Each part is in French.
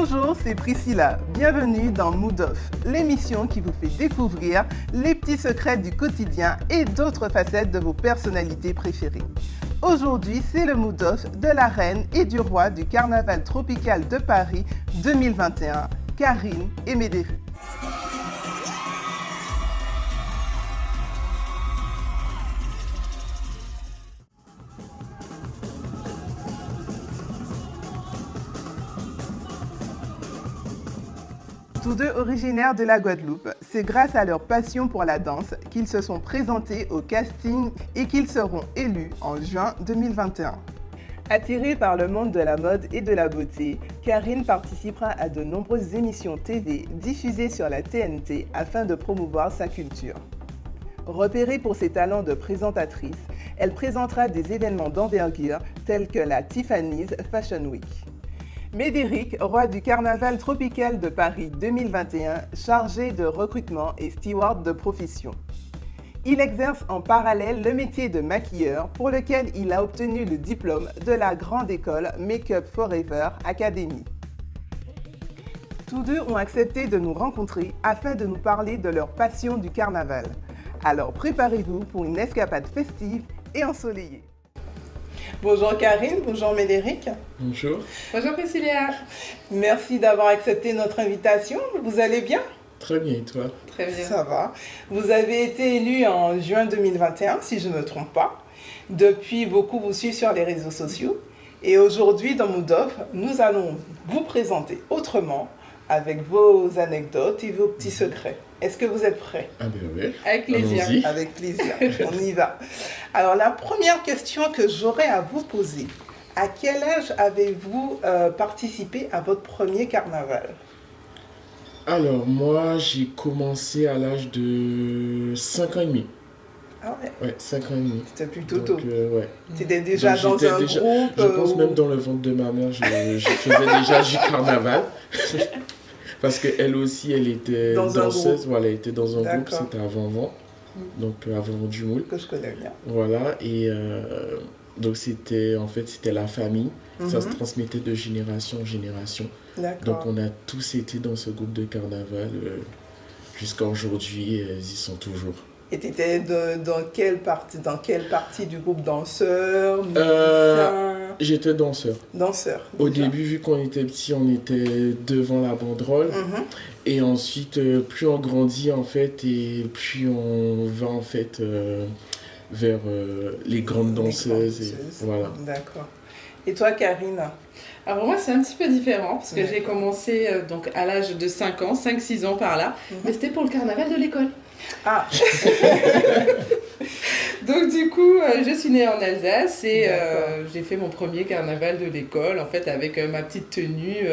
Bonjour, c'est Priscilla. Bienvenue dans Mood Off, l'émission qui vous fait découvrir les petits secrets du quotidien et d'autres facettes de vos personnalités préférées. Aujourd'hui, c'est le Mood Off de la reine et du roi du carnaval tropical de Paris 2021, Karine et Médéric. Tous deux originaires de la Guadeloupe, c'est grâce à leur passion pour la danse qu'ils se sont présentés au casting et qu'ils seront élus en juin 2021. Attirée par le monde de la mode et de la beauté, Karine participera à de nombreuses émissions TV diffusées sur la TNT afin de promouvoir sa culture. Repérée pour ses talents de présentatrice, elle présentera des événements d'envergure tels que la Tiffany's Fashion Week. Médéric, roi du carnaval tropical de Paris 2021, chargé de recrutement et steward de profession. Il exerce en parallèle le métier de maquilleur pour lequel il a obtenu le diplôme de la grande école Make-up Forever Academy. Tous deux ont accepté de nous rencontrer afin de nous parler de leur passion du carnaval. Alors préparez-vous pour une escapade festive et ensoleillée. Bonjour Karine, bonjour Médéric. Bonjour. Bonjour Priscilla. Merci d'avoir accepté notre invitation. Vous allez bien? Très bien, et toi? Très bien. Ça va. Vous avez été élu en juin 2021, si je ne me trompe pas. Depuis, beaucoup vous suivent sur les réseaux sociaux. Et aujourd'hui, dans Mood Off, nous allons vous présenter autrement, avec vos anecdotes et vos petits secrets. Est-ce que vous êtes prêts? Ah ben oui. Avec plaisir. Allons-y. Avec plaisir, on y va. Alors la première question que j'aurais à vous poser, à quel âge avez-vous participé à votre premier carnaval? Alors moi, j'ai commencé à l'âge de 5 ans et demi. Ah ouais, Ouais, 5 ans et demi. c'était plutôt tôt. Ouais. Tu étais déjà Donc, dans j'étais un déjà- groupe Je pense ou- même dans le ventre de ma mère, je faisais déjà du carnaval. Parce qu'elle aussi, elle était Dans un danseuse. groupe. Voilà, elle était dans un groupe, D'accord. c'était avant Vent. Donc avant Vent du Moule. que je connais bien. Voilà, et donc c'était la famille. Ça se Mhm. transmettait de génération en génération. Donc D'accord. on a tous été dans ce groupe de carnaval jusqu'à aujourd'hui, ils y sont toujours. Et tu étais dans quelle partie du groupe? Danseur, musicien? J'étais danseur. Danseur. Au déjà. début, vu qu'on était petit, on était devant la banderole. Mhm. Et ensuite, plus on grandit en fait, et plus on va en fait vers les grandes Les danseuses. grandes Et danseuses. voilà. D'accord. Et toi, Karine? Alors moi c'est un petit peu différent parce que D'accord. j'ai commencé donc à l'âge de 5 ans, 5-6 ans par là, Mhm. mais c'était pour le carnaval de l'école. Ah, Donc du coup je suis née en Alsace et D'accord. j'ai fait mon premier carnaval de l'école en fait avec ma petite tenue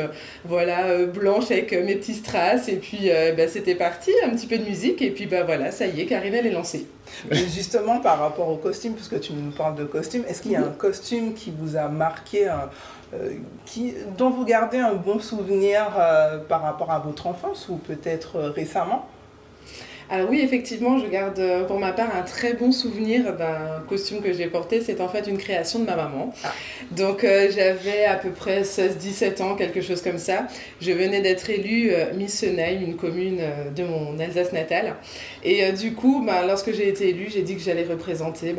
blanche avec mes petits strass et puis c'était parti, un petit peu de musique et puis voilà, ça y est, Karine elle est lancée. mais justement par rapport au costume, puisque tu nous parles de costume, est-ce qu'il y a un costume qui vous a marqué, dont vous gardez un bon souvenir par rapport à votre enfance ou peut-être récemment? Alors oui, effectivement, je garde pour ma part un très bon souvenir d'un costume que j'ai porté. C'est en fait une création de ma maman. Ah. Donc j'avais à peu près 16-17 ans, quelque chose comme ça. Je venais d'être élue Miss Senheim, une commune de mon Alsace natale. Et du coup, lorsque j'ai été élue, j'ai dit que j'allais représenter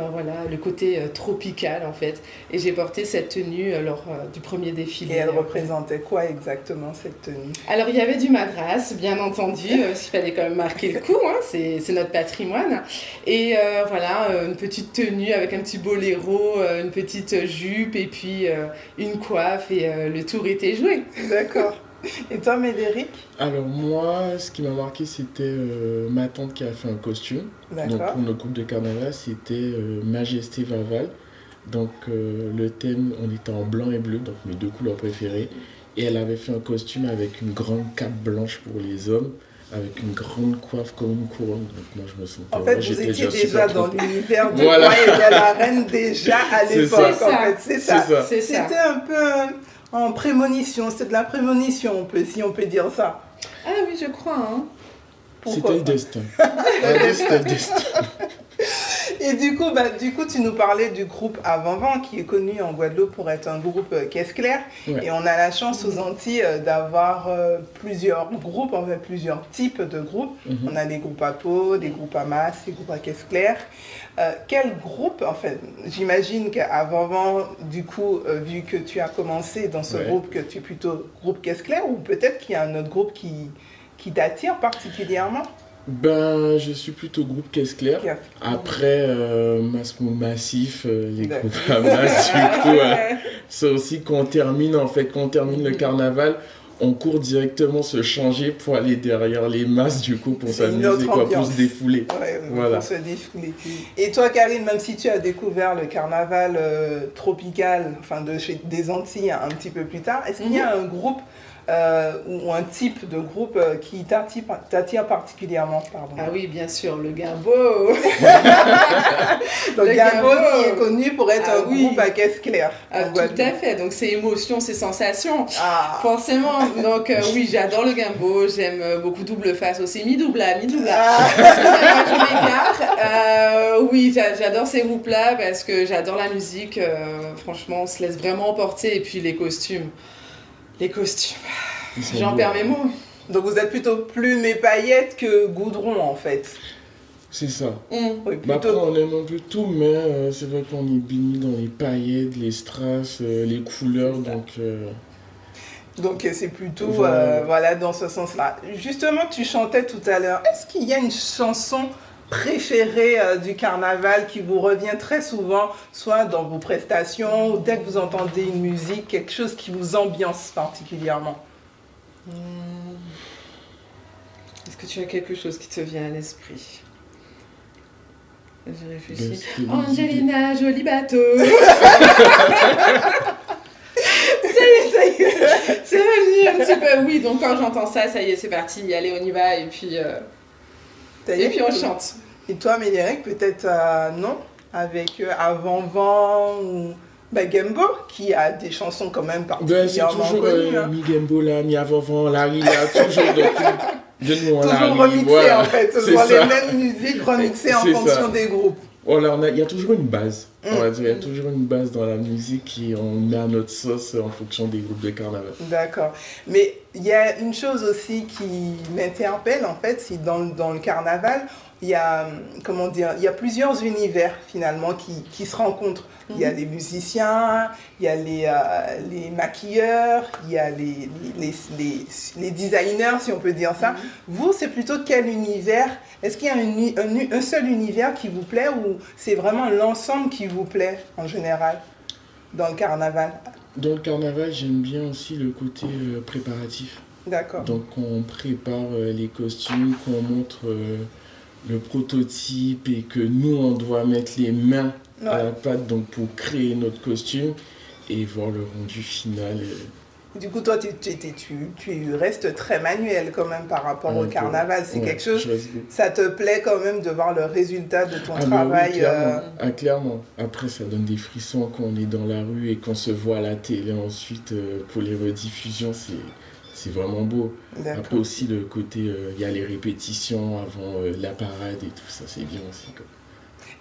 le côté tropical en fait. Et j'ai porté cette tenue lors du premier défilé. Et elle représentait quoi exactement, cette tenue? Alors il y avait du madras, bien entendu, parce qu'il fallait quand même marquer le coup, hein, c'est notre patrimoine. Et une petite tenue avec un petit boléro, une petite jupe et puis une coiffe et le tour était joué. D'accord. Et toi, Médéric? Alors moi, ce qui m'a marqué, c'était ma tante qui a fait un costume. Donc D'accord. pour notre groupe de carnaval, c'était Majesté Vaval. Donc le thème, on était en blanc et bleu, donc mes deux couleurs préférées. Et elle avait fait un costume avec une grande cape blanche pour les hommes, avec une grande coiffe comme une couronne. Donc moi je me sentais En fait, vous j'étais étiez déjà super dans trop- l'univers du Voilà. roi et de la reine déjà à C'est l'époque, ça. en fait. C'est ça. C'est ça. C'est ça. C'était un peu en prémonition, c'est de la prémonition, si on peut dire ça. Ah oui, je crois. Hein. Pourquoi C'était le pas? destin. C'était le destin. Et du coup, tu nous parlais du groupe Avant-Vent, qui est connu en Guadeloupe pour être un groupe Caisse Claire. Ouais. Et on a la chance aux Antilles d'avoir plusieurs groupes, en fait, plusieurs types de groupes. On a des groupes à peau, des groupes à masse, des groupes à Caisse Claire. Quel groupe, en fait, j'imagine qu'Avant-Vent, du coup, vu que tu as commencé dans ce groupe, que tu es plutôt groupe Caisse Claire, ou peut-être qu'il y a un autre groupe qui t'attire particulièrement? Ben, je suis plutôt groupe Caisse Claire. Après, Masmo Massif, les groupes à masse, du coup, c'est aussi quand on termine le carnaval, on court directement se changer pour aller derrière les masses, du coup, pour s'amuser, pour se défouler. Ouais, voilà. Pour se défouler. Et toi, Karine, même si tu as découvert le carnaval tropical, enfin des Antilles un petit peu plus tard, est-ce qu'il y a un groupe ou un type de groupe qui t'attire particulièrement, pardon? Ah oui, bien sûr, le Gambo. Le Gambo qui est connu pour être un groupe à Caisse Claire. Tout à fait, donc c'est émotion, c'est sensation, forcément. Donc oui, j'adore le Gambo, j'aime beaucoup Double Face aussi, mi-doubla. Excusez-moi, je m'égare. Oui, j'adore ces groupes-là parce que j'adore la musique, franchement, on se laisse vraiment emporter, et puis les costumes. J'en perds mes mots. Donc vous êtes plutôt plumes et paillettes que goudron en fait. C'est ça. Oui, Après on aime un peu tout, mais c'est vrai qu'on est baigné dans les paillettes, les strass, les couleurs, donc c'est plutôt voilà dans ce sens-là. Justement, tu chantais tout à l'heure. Est-ce qu'il y a une chanson préférée du carnaval qui vous revient très souvent, soit dans vos prestations, ou dès que vous entendez une musique, quelque chose qui vous ambiance particulièrement? Est-ce que tu as quelque chose qui te vient à l'esprit? Je réfléchis. Angelina, joli bateau. Ça y est, c'est revenu un petit peu. Oui, donc quand j'entends ça, ça y est, c'est parti. Allez, on y va, et puis on chante. Et toi, Médéric, peut-être non, avec Avant-Vent ou Gambo, qui a des chansons quand même particulièrement connues. C'est toujours mi-Gambo là, mi-Avant-Vent, Larry là, toujours toujours remixé en fait, toujours les mêmes musiques remixées en fonction des groupes. Voilà, il y a toujours une base, on va dire, il y a toujours une base dans la musique et on met à notre sauce en fonction des groupes de carnaval. D'accord, mais il y a une chose aussi qui m'interpelle en fait, c'est dans le carnaval, il y a, il y a plusieurs univers finalement qui se rencontrent. Il y a les musiciens, il y a les maquilleurs, il y a les designers, si on peut dire ça. Vous, c'est plutôt quel univers? Est-ce qu'il y a un seul univers qui vous plaît ou c'est vraiment l'ensemble qui vous plaît en général dans le carnaval? Dans le carnaval, j'aime bien aussi le côté préparatif. D'accord. Donc on prépare les costumes, qu'on montre le prototype et que nous, on doit mettre les mains à la pâte donc pour créer notre costume et voir le rendu final. Du coup, toi, tu restes très manuel quand même par rapport au carnaval. C'est quelque chose, ça te plaît quand même de voir le résultat de ton travail. Oui, clairement. Après, ça donne des frissons quand on est dans la rue et qu'on se voit à la télé ensuite pour les rediffusions. C'est vraiment beau. Après aussi, le côté, il y a les répétitions avant la parade et tout ça, c'est bien aussi. Quoi.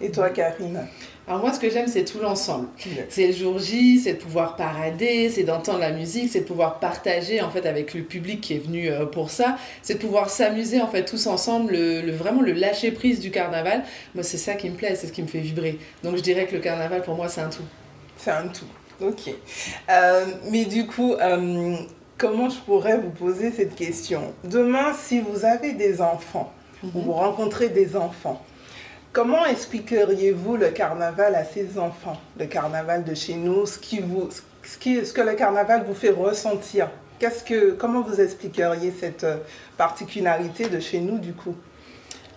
Et toi, Karine? Alors moi, ce que j'aime, c'est tout l'ensemble. C'est le jour J, c'est de pouvoir parader, c'est d'entendre la musique, c'est de pouvoir partager en fait avec le public qui est venu pour ça, c'est de pouvoir s'amuser en fait tous ensemble, vraiment le lâcher prise du carnaval. Moi, c'est ça qui me plaît, c'est ce qui me fait vibrer. Donc je dirais que le carnaval, pour moi, c'est un tout. C'est un tout, ok. Mais du coup, comment je pourrais vous poser cette question? Demain, si vous avez des enfants, ou vous rencontrez des enfants, comment expliqueriez-vous le carnaval à ces enfants? Le carnaval de chez nous, ce que le carnaval vous fait ressentir? Comment vous expliqueriez cette particularité de chez nous du coup?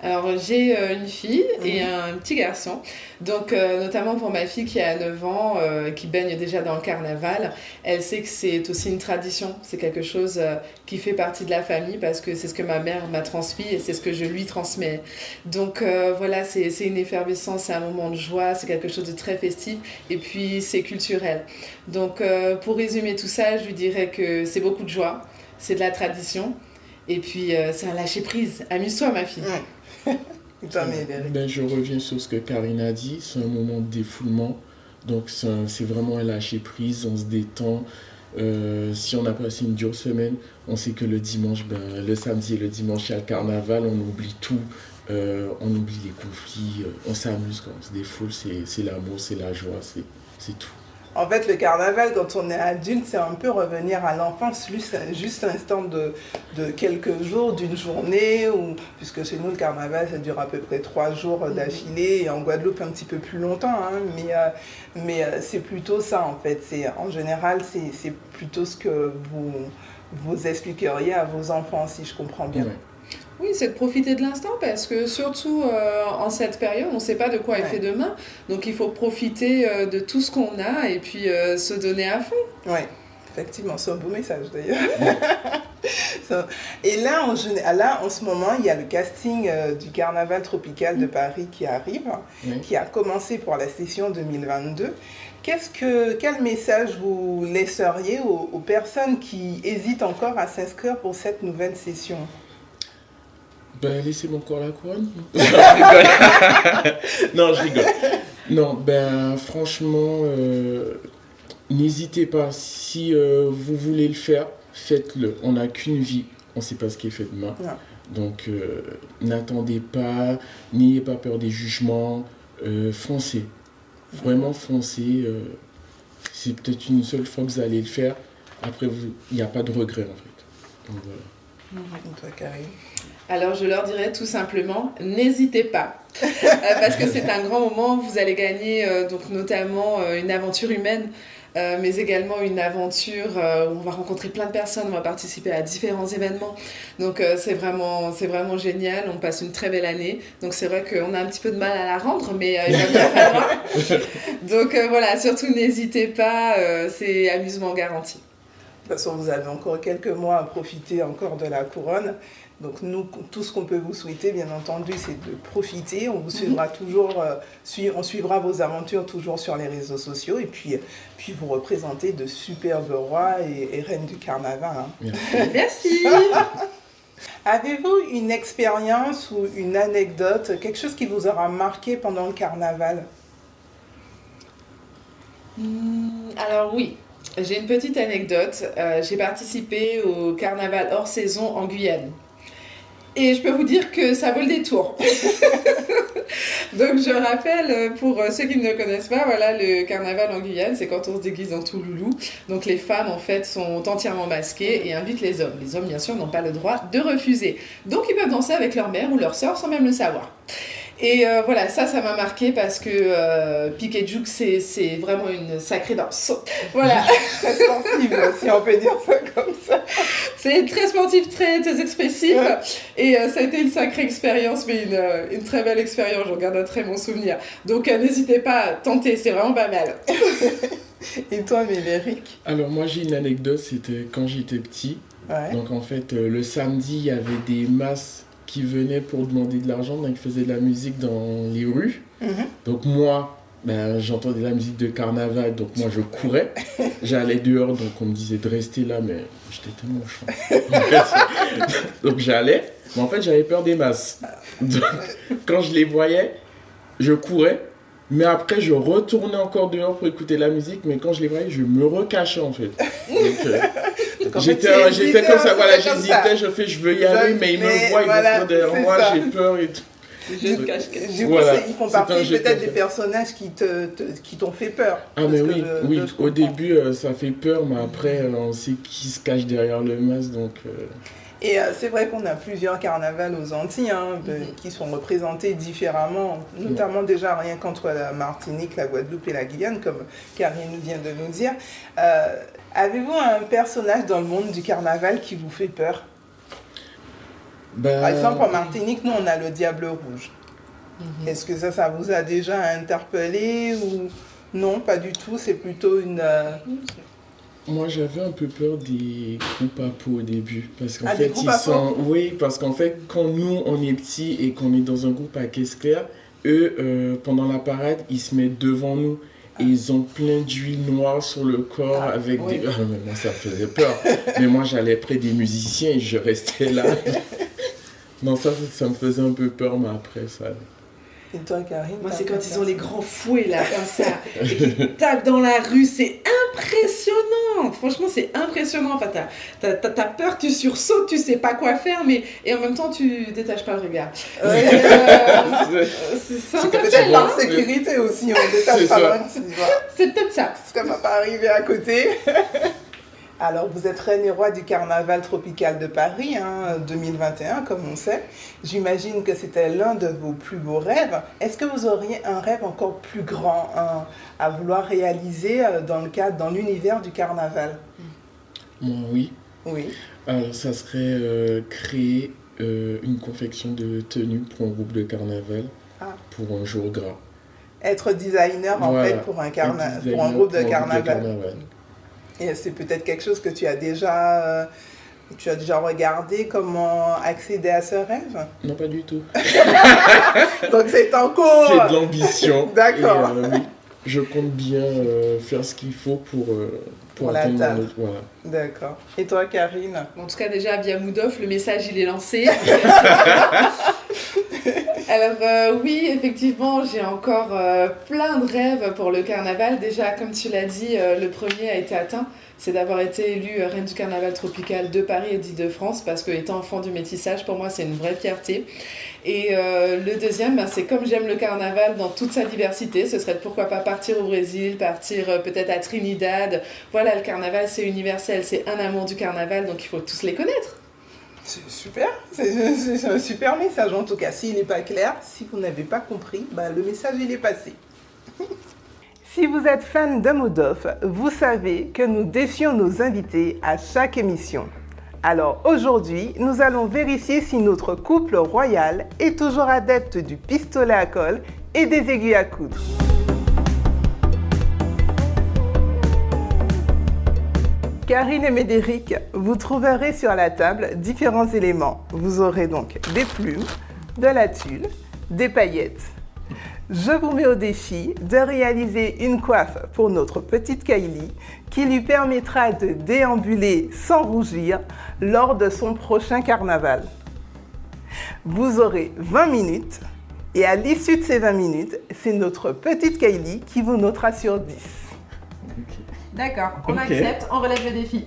Alors j'ai une fille et un petit garçon, donc notamment pour ma fille qui a 9 ans, qui baigne déjà dans le carnaval, elle sait que c'est aussi une tradition, c'est quelque chose qui fait partie de la famille parce que c'est ce que ma mère m'a transmis et c'est ce que je lui transmets. Donc voilà, c'est une effervescence, c'est un moment de joie, c'est quelque chose de très festif et puis c'est culturel. Donc pour résumer tout ça, je lui dirais que c'est beaucoup de joie, c'est de la tradition et puis c'est un lâcher prise. Amuse-toi ma fille. Et toi, Médéric? Ben, je reviens sur ce que Karine a dit, c'est un moment de défoulement. Donc c'est vraiment un lâcher prise, on se détend. Si on a passé une dure semaine, on sait que le dimanche, le samedi et le dimanche, il y a le carnaval, on oublie tout, on oublie les conflits, on s'amuse, on se défoule, c'est l'amour, c'est la joie, c'est tout. En fait, le carnaval, quand on est adulte, c'est un peu revenir à l'enfance, juste un instant de quelques jours, d'une journée, puisque chez nous, le carnaval, ça dure à peu près 3 jours d'affilée, et en Guadeloupe, un petit peu plus longtemps, hein, mais c'est plutôt ça, en fait. En général, c'est plutôt ce que vous expliqueriez à vos enfants, si je comprends bien. Ouais. Oui, c'est de profiter de l'instant parce que surtout en cette période, on ne sait pas de quoi est fait demain. Donc il faut profiter de tout ce qu'on a et puis se donner à fond. Oui, effectivement, c'est un beau message d'ailleurs. Et là, en ce moment, il y a le casting du Carnaval tropical de Paris qui arrive, qui a commencé pour la session 2022. Quel message vous laisseriez aux personnes qui hésitent encore à s'inscrire pour cette nouvelle session? Ben, laissez-moi encore la couronne. Je rigole. Non, je rigole. Non, ben, franchement, n'hésitez pas. Si vous voulez le faire, faites-le. On n'a qu'une vie. On ne sait pas ce qui est fait demain. Non. Donc, n'attendez pas. N'ayez pas peur des jugements. Foncez. Vraiment, foncez. C'est peut-être une seule fois que vous allez le faire. Après, il n'y a pas de regret, en fait. Donc, voilà. Toi, Karine? Alors je leur dirais tout simplement, n'hésitez pas, parce que c'est un grand moment, vous allez gagner donc notamment une aventure humaine, mais également une aventure où on va rencontrer plein de personnes, on va participer à différents événements, donc c'est vraiment génial, on passe une très belle année, donc c'est vrai qu'on a un petit peu de mal à la rendre, mais il va bien falloir, donc voilà, surtout n'hésitez pas, c'est amusement garanti. De toute façon, vous avez encore quelques mois à profiter encore de la couronne. Donc nous, tout ce qu'on peut vous souhaiter, bien entendu, c'est de profiter. On vous suivra toujours, on suivra vos aventures toujours sur les réseaux sociaux. Et puis vous représentez de superbes rois et reines du carnaval. Hein. Merci. Avez-vous une expérience ou une anecdote, quelque chose qui vous aura marqué pendant le carnaval? Alors oui. J'ai une petite anecdote. J'ai participé au carnaval hors saison en Guyane. Et je peux vous dire que ça vaut le détour. Donc je rappelle, pour ceux qui ne le connaissent pas, voilà, le carnaval en Guyane, c'est quand on se déguise en tout loulou. Donc les femmes, en fait, sont entièrement masquées et invitent les hommes. Les hommes, bien sûr, n'ont pas le droit de refuser. Donc ils peuvent danser avec leur mère ou leur sœur sans même le savoir. Et voilà, ça m'a marqué parce que Piquet Jouk, c'est vraiment une sacrée danse. Voilà. Très sportive, si on peut dire ça comme ça. C'est très sportif, très expressif. Ouais. Et ça a été une sacrée expérience, mais une très belle expérience. J'en garde un très bon souvenir. Donc n'hésitez pas à tenter, c'est vraiment pas mal. Et toi, Médéric? Alors moi j'ai une anecdote, c'était quand j'étais petit. Ouais. Donc en fait, le samedi, il y avait des masses qui venaient pour demander de l'argent, donc ils faisaient de la musique dans les rues. Donc moi, j'entendais la musique de carnaval, donc moi je courais. J'allais dehors, donc on me disait de rester là, mais j'étais tellement chaud. Donc j'allais, mais en fait j'avais peur des masses. Donc, quand je les voyais, je courais, mais après je retournais encore dehors pour écouter la musique, mais quand je les voyais, je me recachais en fait. Donc, j'étais comme ça, voilà, j'hésitais, je veux y aller, mais ils me voient, ils me font derrière moi, j'ai peur et tout. Du coup, voilà, ils font partie peut-être des personnages qui t'ont fait peur. Ah mais oui, au début ça fait peur, mais après on sait qui se cache derrière le masque, donc... Et c'est vrai qu'on a plusieurs carnavals aux Antilles qui sont représentés différemment, notamment déjà rien qu'entre la Martinique, la Guadeloupe et la Guyane, comme Karine vient de nous dire. Avez-vous un personnage dans le monde du carnaval qui vous fait peur? Par exemple, en Martinique, nous, on a le Diable Rouge. Est-ce que ça vous a déjà interpellé ou non, pas du tout, c'est plutôt une... Moi, j'avais un peu peur des groupes à peau au début. Parce qu'en fait, ils sont... Oui, parce qu'en fait, quand nous, on est petits et qu'on est dans un groupe à caisse claire, eux, pendant la parade, ils se mettent devant nous. Et ils ont plein d'huile noire sur le corps avec des... Ah, moi, ça me faisait peur. Mais moi, j'allais près des musiciens et je restais là. Non, ça me faisait un peu peur, mais après, ça... Et toi, Karine? Moi, c'est quand ils ont les grands fouets, là, comme ça, et qu'ils tapent dans la rue, c'est impressionnant. Franchement, c'est impressionnant. Enfin, t'as peur, tu sursautes, tu sais pas quoi faire, mais... Et en même temps, tu détaches pas le regard. C'est peut-être par sécurité aussi, on détache pas le regard. C'est peut-être ça. Ça m'a pas arrivé à côté. Alors, vous êtes reine et roi du carnaval tropical de Paris, 2021, comme on sait. J'imagine que c'était l'un de vos plus beaux rêves. Est-ce que vous auriez un rêve encore plus grand à vouloir réaliser dans l'univers du carnaval? Moi, oui. Oui. Alors, ça serait créer une confection de tenues pour un groupe de carnaval pour un jour gras. Être designer, en fait, pour un groupe de carnaval. Et c'est peut-être quelque chose que tu as déjà regardé, comment accéder à ce rêve? Non, pas du tout. Donc c'est en cours. C'est de l'ambition. D'accord. Oui, je compte bien faire ce qu'il faut pour la atteindre table. Voilà. D'accord. Et toi, Karine? En tout cas, déjà, via Moodoff, le message, il est lancé. Alors oui, effectivement, j'ai encore plein de rêves pour le carnaval. Déjà, comme tu l'as dit, le premier a été atteint. C'est d'avoir été élue reine du carnaval tropical de Paris et d'Île-de-France, parce que étant enfant du métissage, pour moi, c'est une vraie fierté. Et le deuxième, c'est comme j'aime le carnaval dans toute sa diversité, ce serait pourquoi pas partir au Brésil, partir peut-être à Trinidad. Voilà, le carnaval, c'est universel, c'est un amour du carnaval, donc il faut tous les connaître. C'est super, c'est un super message en tout cas. S'il n'est pas clair, si vous n'avez pas compris, le message il est passé. Si vous êtes fan de Moodoff, vous savez que nous défions nos invités à chaque émission. Alors aujourd'hui, nous allons vérifier si notre couple royal est toujours adepte du pistolet à colle et des aiguilles à coudre. Karine et Médéric, vous trouverez sur la table différents éléments. Vous aurez donc des plumes, de la tulle, des paillettes. Je vous mets au défi de réaliser une coiffe pour notre petite Kylie qui lui permettra de déambuler sans rougir lors de son prochain carnaval. Vous aurez 20 minutes et à l'issue de ces 20 minutes, c'est notre petite Kylie qui vous notera sur 10. D'accord, on accepte, on relève le défi.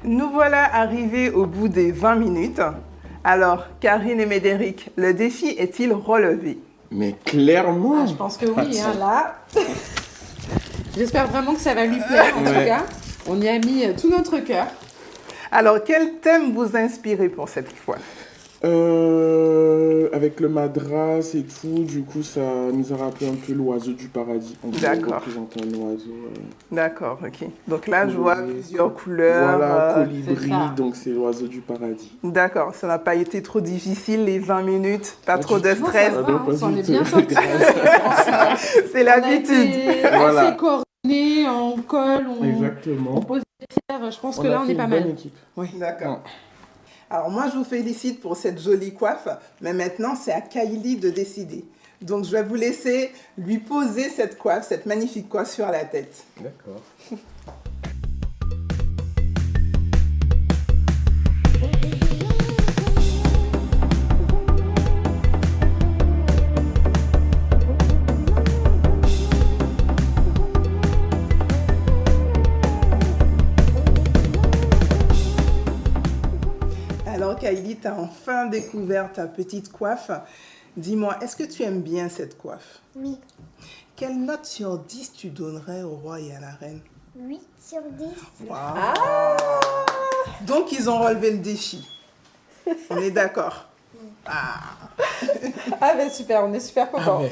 Nous voilà arrivés au bout des 20 minutes. Alors, Karine et Médéric, le défi est-il relevé? Mais clairement. Je pense que oui, là. J'espère vraiment que ça va lui plaire, en tout cas. On y a mis tout notre cœur. Alors, quel thème vous inspirez pour cette fois? Avec le madras et tout, du coup, ça nous a rappelé un peu l'oiseau du paradis. On représente un oiseau. D'accord, ok. Donc là, je vois plusieurs couleurs. Voilà, colibri, donc c'est l'oiseau du paradis. D'accord, ça n'a pas été trop difficile, les 20 minutes, pas trop de stress. On s'en est bien sortis. C'est l'habitude. Voilà. on colle, on Exactement. pose des pierres. Je pense On que a là, on fait est pas une mal. bonne équipe. D'accord. Alors moi, je vous félicite pour cette jolie coiffe, mais maintenant, c'est à Kylie de décider. Donc, je vais vous laisser lui poser cette coiffe, cette magnifique coiffe sur la tête. D'accord. Alors, Kylie, tu as enfin découvert ta petite coiffe. Dis-moi, est-ce que tu aimes bien cette coiffe? Oui, Quelle note sur 10 tu donnerais au roi et à la reine? 8 sur 10. Waouh. Donc, ils ont relevé le défi. On est d'accord? Ah ben super, on est super contents.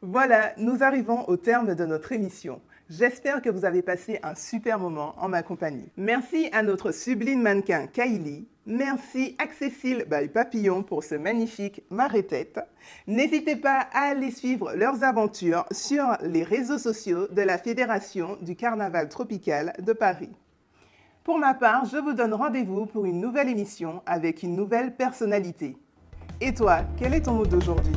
Voilà, nous arrivons au terme de notre émission. J'espère que vous avez passé un super moment en ma compagnie. Merci à notre sublime mannequin Kylie. Merci Accessile by Papillon pour ce magnifique marée-tête. N'hésitez pas à aller suivre leurs aventures sur les réseaux sociaux de la Fédération du Carnaval Tropical de Paris. Pour ma part, je vous donne rendez-vous pour une nouvelle émission avec une nouvelle personnalité. Et toi, quel est ton mot d'aujourd'hui ?